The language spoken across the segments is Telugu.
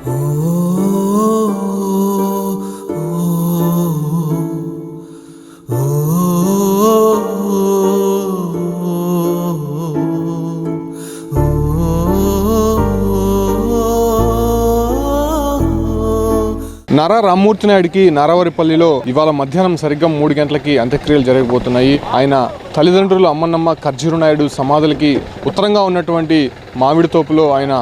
నారా రామ్మూర్తి నాయుడికి నారావారిపల్లిలో ఇవాళ మధ్యాహ్నం సరిగ్గా 3 గంటలకి అంత్యక్రియలు జరగబోతున్నాయి. ఆయన తల్లిదండ్రులు అమ్మన్నమ్మ ఖర్జూరు నాయుడు సమాధులకి ఉత్తరంగా ఉన్నటువంటి మామిడి తోపులో ఆయన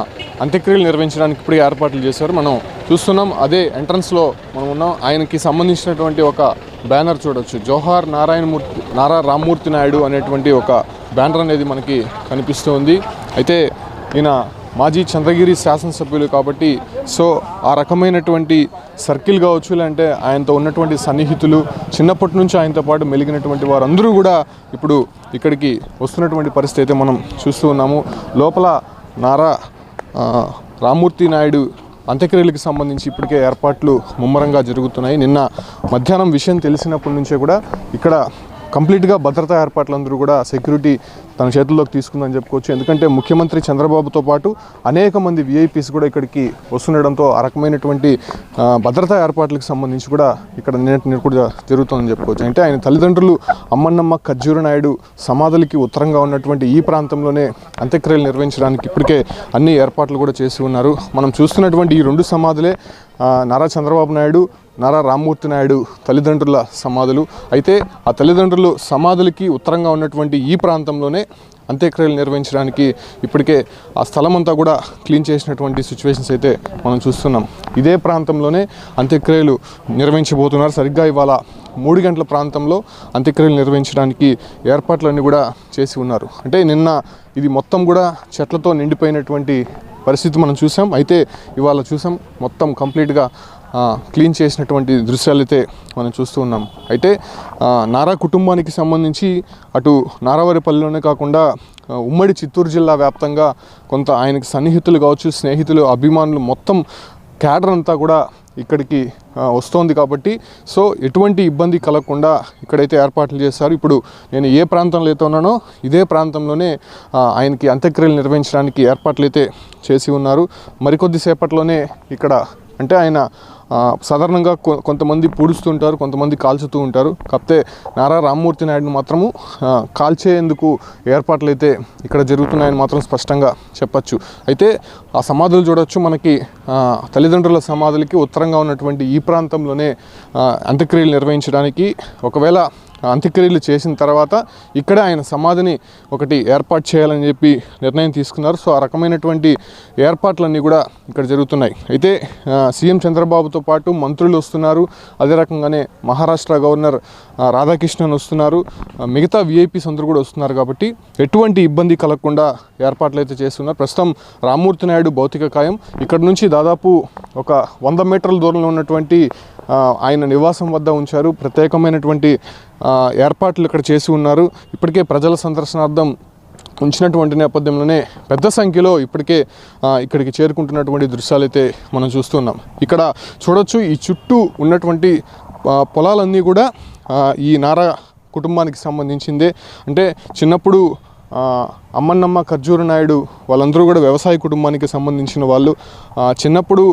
అంత్యక్రియలు నిర్వహించడానికి ఇప్పుడే ఏర్పాట్లు చేశారు. మనం చూస్తున్నాం, అదే ఎంట్రన్స్లో మనం ఉన్నాం. ఆయనకి సంబంధించినటువంటి ఒక బ్యానర్ చూడొచ్చు. జోహార్ నారా రామ్మూర్తి నాయుడు అనేటువంటి ఒక బ్యానర్ అనేది మనకి కనిపిస్తూ ఉంది. అయితే ఈయన మాజీ చంద్రగిరి శాసనసభ్యులు కాబట్టి సో ఆ రకమైనటువంటి సర్కిల్ కావచ్చు, లేదంటే ఆయనతో ఉన్నటువంటి సన్నిహితులు, చిన్నప్పటి నుంచి ఆయనతో పాటు మెలిగినటువంటి వారందరూ కూడా ఇప్పుడు ఇక్కడికి వస్తున్నటువంటి పరిస్థితి అయితే మనం చూస్తూ ఉన్నాము. లోపల నారా రామ్మూర్తి నాయుడు అంత్యక్రియలకు సంబంధించి ఇప్పటికే ఏర్పాట్లు ముమ్మరంగా జరుగుతున్నాయి. నిన్న మధ్యాహ్నం విషయం తెలిసినప్పటి నుంచే కూడా ఇక్కడ కంప్లీట్గా భద్రతా ఏర్పాట్లందరూ కూడా సెక్యూరిటీ తన చేతుల్లోకి తీసుకుందని చెప్పుకోవచ్చు. ఎందుకంటే ముఖ్యమంత్రి చంద్రబాబుతో పాటు అనేక మంది విఐపీస్ కూడా ఇక్కడికి వస్తుండడంతో ఆ రకమైనటువంటి భద్రతా ఏర్పాట్లకు సంబంధించి కూడా ఇక్కడ నిన్న కూడా జరుగుతుందని చెప్పుకోవచ్చు. అంటే ఆయన తల్లిదండ్రులు అమ్మన్నమ్మ ఖర్జూరు నాయుడు సమాధులకి ఉత్తరంగా ఉన్నటువంటి ఈ ప్రాంతంలోనే అంత్యక్రియలు నిర్వహించడానికి ఇప్పటికే అన్ని ఏర్పాట్లు కూడా చేసి ఉన్నారు. మనం చూస్తున్నటువంటి ఈ 2 సమాధులే నారా చంద్రబాబు నాయుడు, నారా రామ్మూర్తి నాయుడు తల్లిదండ్రుల సమాధులు. అయితే ఆ తల్లిదండ్రులు సమాధులకి ఉత్తరంగా ఉన్నటువంటి ఈ ప్రాంతంలోనే అంత్యక్రియలు నిర్వహించడానికి ఇప్పటికే ఆ స్థలం అంతా కూడా క్లీన్ చేసినటువంటి సిచ్యువేషన్స్ అయితే మనం చూస్తున్నాం. ఇదే ప్రాంతంలోనే అంత్యక్రియలు నిర్వహించబోతున్నారు. సరిగ్గా ఇవాళ 3 గంటల ప్రాంతంలో అంత్యక్రియలు నిర్వహించడానికి ఏర్పాట్లన్నీ కూడా చేసి ఉన్నారు. అంటే నిన్న ఇది మొత్తం కూడా చెట్లతో నిండిపోయినటువంటి పరిస్థితి మనం చూసాం. అయితే ఇవాళ చూసాం మొత్తం కంప్లీట్గా క్లీన్ చేసినటువంటి దృశ్యాలు అయితే మనం చూస్తూ ఉన్నాం. అయితే నారా కుటుంబానికి సంబంధించి అటు నారావారిపల్లిలోనే కాకుండా ఉమ్మడి చిత్తూరు జిల్లా వ్యాప్తంగా కొంత ఆయనకి సన్నిహితులు కావచ్చు, స్నేహితులు, అభిమానులు మొత్తం క్యాడర్ అంతా కూడా ఇక్కడికి వస్తోంది. కాబట్టి సో ఎటువంటి ఇబ్బంది కలగకుండా ఇక్కడైతే ఏర్పాట్లు చేస్తారు. ఇప్పుడు నేను ఏ ప్రాంతంలో అయితే ఉన్నానో ఇదే ప్రాంతంలోనే ఆయనకి అంత్యక్రియలు నిర్వహించడానికి ఏర్పాట్లు అయితే చేసి ఉన్నారు. మరికొద్ది సేపట్లోనే ఇక్కడ అంటే ఆయన సాధారణంగా కొంతమంది పూడుస్తుంటారు, కొంతమంది కాల్చుతూ ఉంటారు. కాకపోతే నారా రామ్మూర్తి నాయుడుని మాత్రము కాల్చేందుకు ఏర్పాట్లు అయితే ఇక్కడ జరుగుతున్నాయని మాత్రం స్పష్టంగా చెప్పచ్చు. అయితే ఆ సమాధులు చూడవచ్చు. మనకి తల్లిదండ్రుల సమాధులకి ఉత్తరంగా ఉన్నటువంటి ఈ ప్రాంతంలోనే అంత్యక్రియలు నిర్వహించడానికి, ఒకవేళ అంత్యక్రియలు చేసిన తర్వాత ఇక్కడే ఆయన సమాధిని ఒకటి ఏర్పాటు చేయాలని చెప్పి నిర్ణయం తీసుకున్నారు. సో ఆ రకమైనటువంటి ఏర్పాట్లన్నీ కూడా ఇక్కడ జరుగుతున్నాయి. అయితే సీఎం చంద్రబాబుతో పాటు మంత్రులు వస్తున్నారు. అదే రకంగానే మహారాష్ట్ర గవర్నర్ రాధాకృష్ణన్ వస్తున్నారు. మిగతా విఐపీస్ అందరూ కూడా వస్తున్నారు. కాబట్టి ఎటువంటి ఇబ్బంది కలగకుండా ఏర్పాట్లు అయితే చేస్తున్నారు. ప్రస్తుతం రామ్మూర్తి నాయుడు భౌతిక కాయం ఇక్కడ నుంచి దాదాపు ఒక 100 మీటర్ల దూరంలో ఉన్నటువంటి ఆయన నివాసం వద్ద ఉంచారు. ప్రత్యేకమైనటువంటి ఏర్పాట్లు ఇక్కడ చేసి ఉన్నారు. ఇప్పటికే ప్రజల సందర్శనార్థం ఉంచినటువంటి నేపథ్యంలోనే పెద్ద సంఖ్యలో ఇప్పటికే ఇక్కడికి చేరుకుంటున్నటువంటి దృశ్యాలు అయితే మనం చూస్తున్నాం. ఇక్కడ చూడొచ్చు, ఈ చుట్టూ ఉన్నటువంటి పొలాలన్నీ కూడా ఈ నారా కుటుంబానికి సంబంధించిందే. అంటే చిన్నప్పుడు అమ్మన్నమ్మ ఖర్జూరు నాయుడు వాళ్ళందరూ కూడా వ్యవసాయ కుటుంబానికి సంబంధించిన వాళ్ళు. చిన్నప్పుడు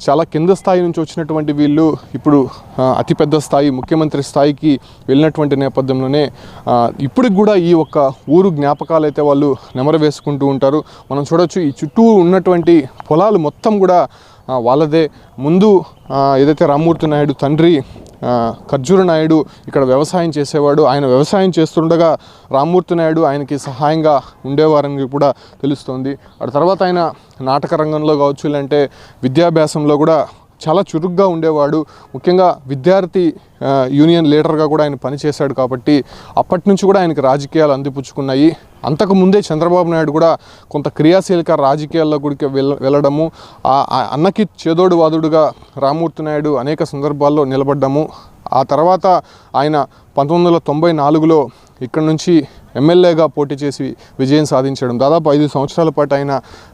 చాలా కింద స్థాయి నుంచి వచ్చినటువంటి వీళ్ళు ఇప్పుడు అతిపెద్ద స్థాయి ముఖ్యమంత్రి స్థాయికి వెళ్ళినటువంటి నేపథ్యంలోనే ఇప్పటికి కూడా ఈ ఒక్క ఊరు జ్ఞాపకాలు అయితే వాళ్ళు నెమరు వేసుకుంటూ ఉంటారు. మనం చూడొచ్చు, ఈ చుట్టూ ఉన్నటువంటి పొలాలు మొత్తం కూడా వాళ్ళదే. ముందు ఏదైతే రామ్మూర్తి నాయుడు తండ్రి ఖర్జూరు నాయుడు ఇక్కడ వ్యవసాయం చేసేవాడు. ఆయన వ్యవసాయం చేస్తుండగా రామ్మూర్తి నాయుడు ఆయనకి సహాయంగా ఉండేవారని కూడా తెలుస్తోంది. ఆ తర్వాత ఆయన నాటక రంగంలో కావచ్చు, లేదంటే విద్యాభ్యాసంలో కూడా చాలా చురుగ్గా ఉండేవాడు. ముఖ్యంగా విద్యార్థి యూనియన్ లీడర్గా కూడా ఆయన పనిచేశాడు. కాబట్టి అప్పటి నుంచి కూడా ఆయనకి రాజకీయాలు అందిపుచ్చుకున్నాయి. అంతకుముందే చంద్రబాబు నాయుడు కూడా కొంత క్రియాశీలక రాజకీయాల్లో కూడా వెళ్ళడము, అన్నకి చేదోడు వాదుడుగా రామ్మూర్తి నాయుడు అనేక సందర్భాల్లో నిలబడ్డము. ఆ తర్వాత ఆయన 1994లో ఇక్కడ నుంచి ఎమ్మెల్యేగా పోటీ చేసి విజయం సాధించడం, దాదాపు 5 సంవత్సరాల పాటు ఆయన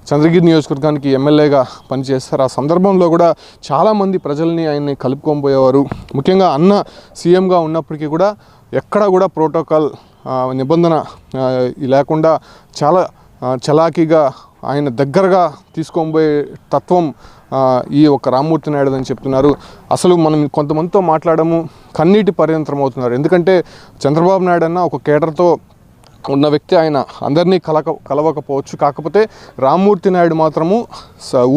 చంద్రగిరి నియోజకవర్గానికి ఎమ్మెల్యేగా పనిచేస్తారు. ఆ సందర్భంలో కూడా చాలామంది ప్రజల్ని ఆయన్ని కలుపుకొని పోయేవారు. ముఖ్యంగా అన్న సీఎంగా ఉన్నప్పటికీ కూడా ఎక్కడ కూడా ప్రోటోకాల్ నిబంధన లేకుండా చాలా చలాకీగా ఆయన దగ్గరగా తీసుకొని పోయే తత్వం ఈ ఒక రామ్మూర్తి నాయుడు అని చెప్తున్నారు. అసలు మనం కొంతమందితో మాట్లాడము, కన్నీటి పర్యంతరం అవుతున్నారు. ఎందుకంటే చంద్రబాబు నాయుడు అన్న ఒక కేడర్తో ఉన్న వ్యక్తి, ఆయన అందరినీ కలవకపోవచ్చు. కాకపోతే రామ్మూర్తి నాయుడు మాత్రము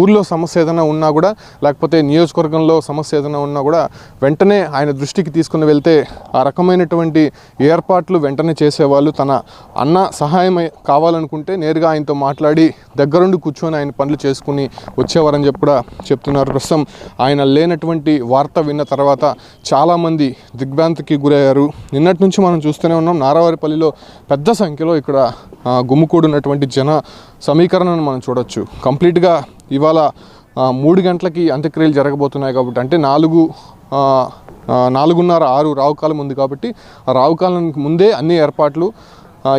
ఊర్లో సమస్య ఏదైనా ఉన్నా కూడా, లేకపోతే నియోజకవర్గంలో సమస్య ఏదైనా ఉన్నా కూడా వెంటనే ఆయన దృష్టికి తీసుకుని వెళ్తే ఆ రకమైనటువంటి ఏర్పాట్లు వెంటనే చేసేవాళ్ళు. తన అన్న సహాయం కావాలనుకుంటే నేరుగా ఆయనతో మాట్లాడి దగ్గరుండి కూర్చొని ఆయన పనులు చేసుకుని వచ్చేవారని చెప్పి కూడా చెప్తున్నారు. ప్రస్తుతం ఆయన లేనటువంటి వార్త విన్న తర్వాత చాలామంది దిగ్భ్రాంతికి గురయ్యారు. నిన్నటి నుంచి మనం చూస్తూనే ఉన్నాం, నారావారిపల్లిలో పెద్ద సంఖ్యలో ఇక్కడ గుమ్ముకూడినటువంటి జన సమీకరణను మనం చూడొచ్చు. కంప్లీట్గా ఇవాళ 3 గంటలకి అంత్యక్రియలు జరగబోతున్నాయి కాబట్టి, అంటే 4:30, 6 రావుకాలం ఉంది కాబట్టి ఆ రావుకాలానికి ముందే అన్ని ఏర్పాట్లు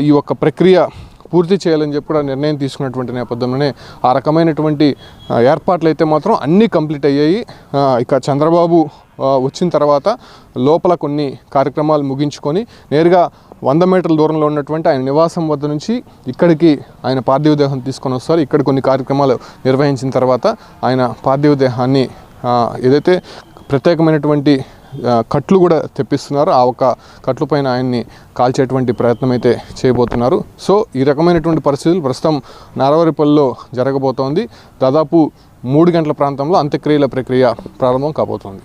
ఈ ఒక్క ప్రక్రియ పూర్తి చేయాలని చెప్పి కూడా నిర్ణయం తీసుకున్నటువంటి నేపథ్యంలోనే ఆ రకమైనటువంటి ఏర్పాట్లు అయితే మాత్రం అన్నీ కంప్లీట్ అయ్యాయి. ఇక చంద్రబాబు వచ్చిన తర్వాత లోపల కొన్ని కార్యక్రమాలు ముగించుకొని నేరుగా 100 మీటర్ల దూరంలో ఉన్నటువంటి ఆయన నివాసం వద్ద నుంచి ఇక్కడికి ఆయన పార్థివ దేహం తీసుకొని వస్తారు. ఇక్కడ కొన్ని కార్యక్రమాలు నిర్వహించిన తర్వాత ఆయన పార్థివ దేహాన్ని ఏదైతే ప్రత్యేకమైనటువంటి కట్లు కూడా తెప్పిస్తున్నారు, ఆ ఒక కట్లు పైన ఆయన్ని కాల్చేటువంటి ప్రయత్నం అయితే చేయబోతున్నారు. సో ఈ రకమైనటువంటి పరిస్థితులు ప్రస్తుతం నారావారిపల్లిలో జరగబోతోంది. దాదాపు 3 గంటల ప్రాంతంలో అంత్యక్రియల ప్రక్రియ ప్రారంభం కాబోతోంది.